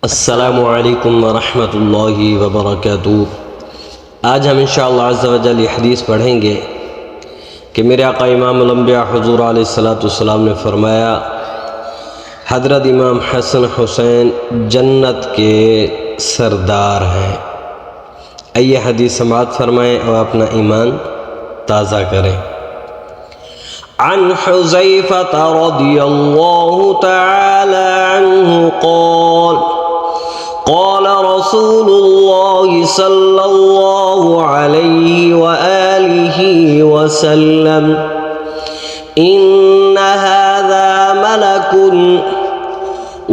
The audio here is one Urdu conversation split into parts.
السلام علیکم ورحمۃ اللہ وبرکاتہ۔ آج ہم انشاءاللہ عز و جل یہ حدیث پڑھیں گے کہ میرے آقا امام الانبیاء حضور علیہ السلام نے فرمایا، حضرت امام حسن حسین جنت کے سردار ہیں۔ آئیے حدیث سماعت فرمائیں اور اپنا ایمان تازہ کریں۔ عن حذیفہ رضی اللہ تعالی عنہ قال رسول الله صلى الله عليه وآله وسلم إن هذا ملك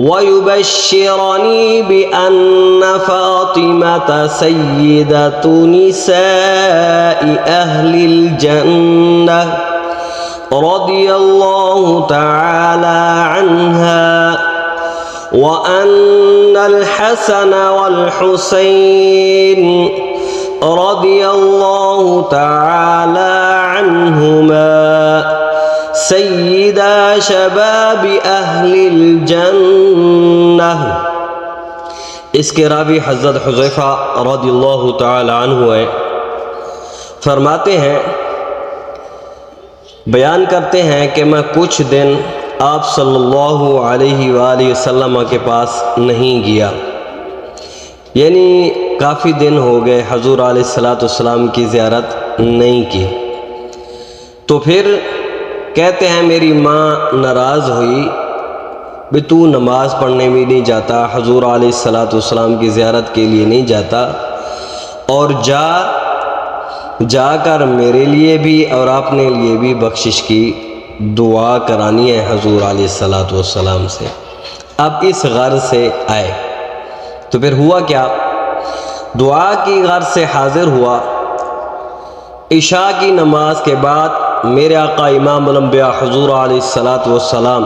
ويبشرني بأن فاطمة سيدة نساء أهل الجنة رضي الله تعالى عنها وأن الحسن والحسين رضي الله تعالى عنهما سيدا شباب أهل الجنة۔ اس کے راوی حضرت حذیفہ رضی اللہ تعالی عنہ ہے، فرماتے ہیں، بیان کرتے ہیں کہ میں کچھ دن آپ صلی اللہ علیہ وآلہ وسلم کے پاس نہیں گیا، یعنی کافی دن ہو گئے حضور علیہ السلام کی زیارت نہیں کی۔ تو پھر کہتے ہیں میری ماں ناراض ہوئی، بھی تو نماز پڑھنے بھی نہیں جاتا، حضور علیہ السلام کی زیارت کے لیے نہیں جاتا، اور جا کر میرے لیے بھی اور اپنے لیے بھی بخشش کی دعا کرانی ہے حضور علیہ السلام سے۔ اب اس غرض سے آئے، تو پھر ہوا کیا؟ دعا کی غرض سے حاضر ہوا۔ عشاء کی نماز کے بعد میرے آقا امام الانبیاء حضور علیہ السلام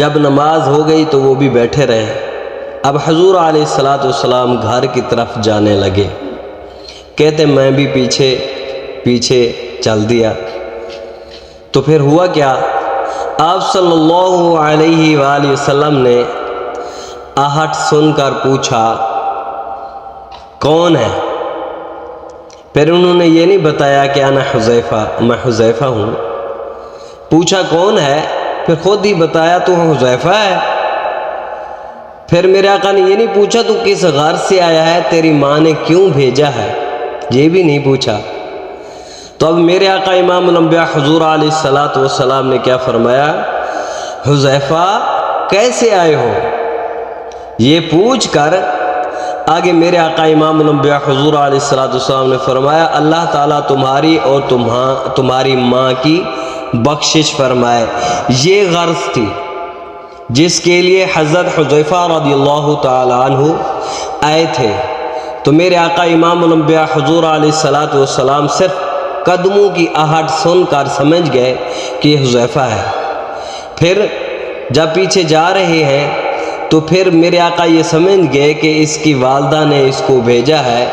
جب نماز ہو گئی تو وہ بھی بیٹھے رہے۔ اب حضور علیہ السلام گھر کی طرف جانے لگے، کہتے میں بھی پیچھے چل دیا۔ تو پھر ہوا کیا؟ آپ صلی اللہ علیہ وآلہ وسلم نے آہٹ سن کر پوچھا کون ہے؟ پھر انہوں نے یہ نہیں بتایا کہ انا حذیفہ، میں حذیفہ ہوں۔ پوچھا کون ہے؟ پھر خود ہی بتایا تو حذیفہ ہے۔ پھر میرے آقا نے یہ نہیں پوچھا تو کس غرض سے آیا ہے، تیری ماں نے کیوں بھیجا ہے، یہ بھی نہیں پوچھا۔ تو اب میرے آقا امام الانبیاء حضور علیہ السلام نے کیا فرمایا؟ حذیفہ کیسے آئے ہو؟ یہ پوچھ کر آگے میرے آقا امام الانبیاء حضور علیہ السلام نے فرمایا، اللہ تعالیٰ تمہاری اور تمہاری ماں کی بخشش فرمائے۔ یہ غرض تھی جس کے لیے حضرت حذیفہ رضی اللہ تعالی عنہ آئے تھے۔ تو میرے آقا امام الانبیاء حضور علیہ السلام صرف قدموں کی آہٹ سن کر سمجھ گئے کہ یہ حذیفہ ہے۔ پھر جب پیچھے جا رہے ہیں تو پھر میرے آقا یہ سمجھ گئے کہ اس کی والدہ نے اس کو بھیجا ہے۔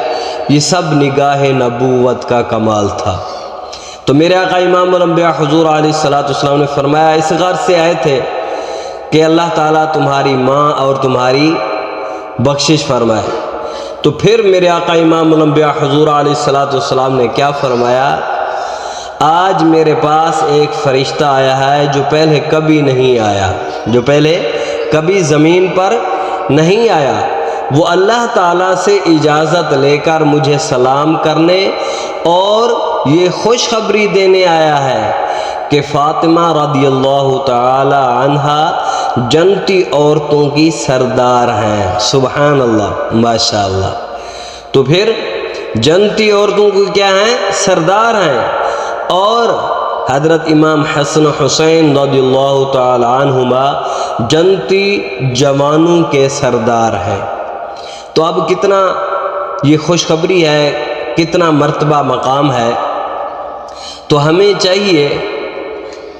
یہ سب نگاہ نبوت کا کمال تھا۔ تو میرے آقا امام الانبیاء حضور علیہ السلام نے فرمایا اس غرض سے آئے تھے کہ اللہ تعالیٰ تمہاری ماں اور تمہاری بخشش فرمائے۔ تو پھر میرے آقا امام الانبیاء حضور علیہ السلام نے کیا فرمایا؟ آج میرے پاس ایک فرشتہ آیا ہے جو پہلے کبھی نہیں آیا، جو پہلے کبھی زمین پر نہیں آیا۔ وہ اللہ تعالیٰ سے اجازت لے کر مجھے سلام کرنے اور یہ خوشخبری دینے آیا ہے کہ فاطمہ رضی اللہ تعالی عنہا جنتی عورتوں کی سردار ہیں۔ سبحان اللہ، ماشاءاللہ۔ تو پھر جنتی عورتوں کو کیا ہیں؟ سردار ہیں، اور حضرت امام حسن حسین رضی اللہ تعالی عنہما جنتی جوانوں کے سردار ہیں۔ تو اب کتنا یہ خوشخبری ہے، کتنا مرتبہ مقام ہے۔ تو ہمیں چاہیے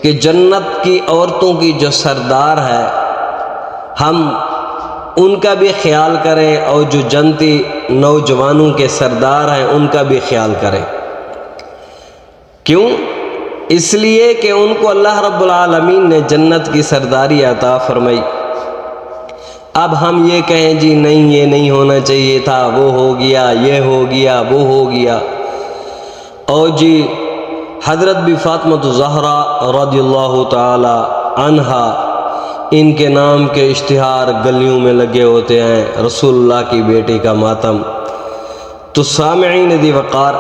کہ جنت کی عورتوں کی جو سردار ہے ہم ان کا بھی خیال کریں، اور جو جنتی نوجوانوں کے سردار ہیں ان کا بھی خیال کریں۔ کیوں؟ اس لیے کہ ان کو اللہ رب العالمین نے جنت کی سرداری عطا فرمائی۔ اب ہم یہ کہیں جی نہیں یہ نہیں ہونا چاہیے تھا، وہ ہو گیا، یہ ہو گیا، وہ ہو گیا۔ اور جی حضرت بھی فاطمہ زہرا رضی اللہ تعالی عنہا، ان کے نام کے اشتہار گلیوں میں لگے ہوتے ہیں، رسول اللہ کی بیٹی کا ماتم۔ تو سامعین دی وقار،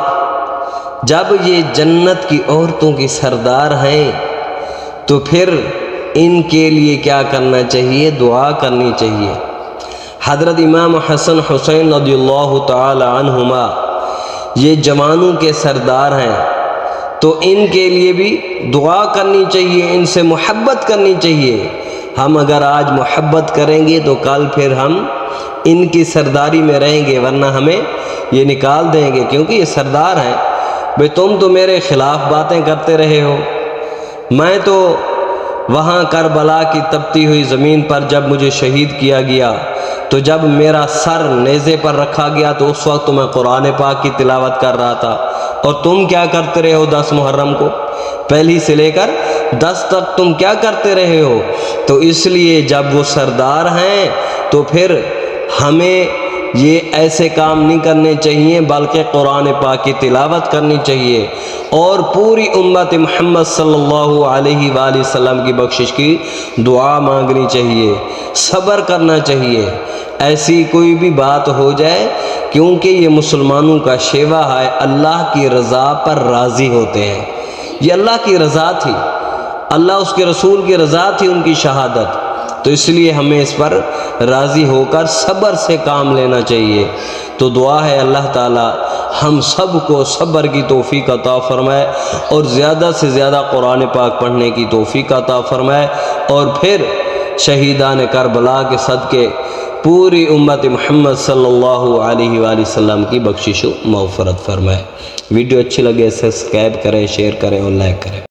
جب یہ جنت کی عورتوں کی سردار ہیں تو پھر ان کے لیے کیا کرنا چاہیے؟ دعا کرنی چاہیے۔ حضرت امام حسن حسین رضی اللہ تعالی عنہما یہ جوانوں کے سردار ہیں، تو ان کے لیے بھی دعا کرنی چاہیے، ان سے محبت کرنی چاہیے۔ ہم اگر آج محبت کریں گے تو کل پھر ہم ان کی سرداری میں رہیں گے، ورنہ ہمیں یہ نکال دیں گے، کیونکہ یہ سردار ہیں۔ بھئی تم تو میرے خلاف باتیں کرتے رہے ہو، میں تو وہاں کربلا کی تپتی ہوئی زمین پر جب مجھے شہید کیا گیا تو جب میرا سر نیزے پر رکھا گیا تو اس وقت میں قرآن پاک کی تلاوت کر رہا تھا، اور تم کیا کرتے رہے ہو 10 محرم کو؟ پہلی سے لے کر 10 تک تم کیا کرتے رہے ہو؟ تو اس لیے جب وہ سردار ہیں تو پھر ہمیں یہ ایسے کام نہیں کرنے چاہیے، بلکہ قرآن پاک کی تلاوت کرنی چاہیے اور پوری امت محمد صلی اللہ علیہ وآلہ وسلم کی بخشش کی دعا مانگنی چاہیے، صبر کرنا چاہیے۔ ایسی کوئی بھی بات ہو جائے، کیونکہ یہ مسلمانوں کا شیوا ہے، اللہ کی رضا پر راضی ہوتے ہیں۔ یہ اللہ کی رضا تھی، اللہ اس کے رسول کی رضا تھی ان کی شہادت، تو اس لیے ہمیں اس پر راضی ہو کر صبر سے کام لینا چاہیے۔ تو دعا ہے اللہ تعالی ہم سب کو صبر کی توفیق عطا فرمائے اور زیادہ سے زیادہ قرآن پاک پڑھنے کی توفیق عطا فرمائے، اور پھر شہیدان کربلا کے صدقے پوری امت محمد صلی اللہ علیہ وآلہ وسلم کی بخشش و مغفرت فرمائے۔ ویڈیو اچھی لگے سبسکرائب کریں، شیئر کریں اور لائک کریں۔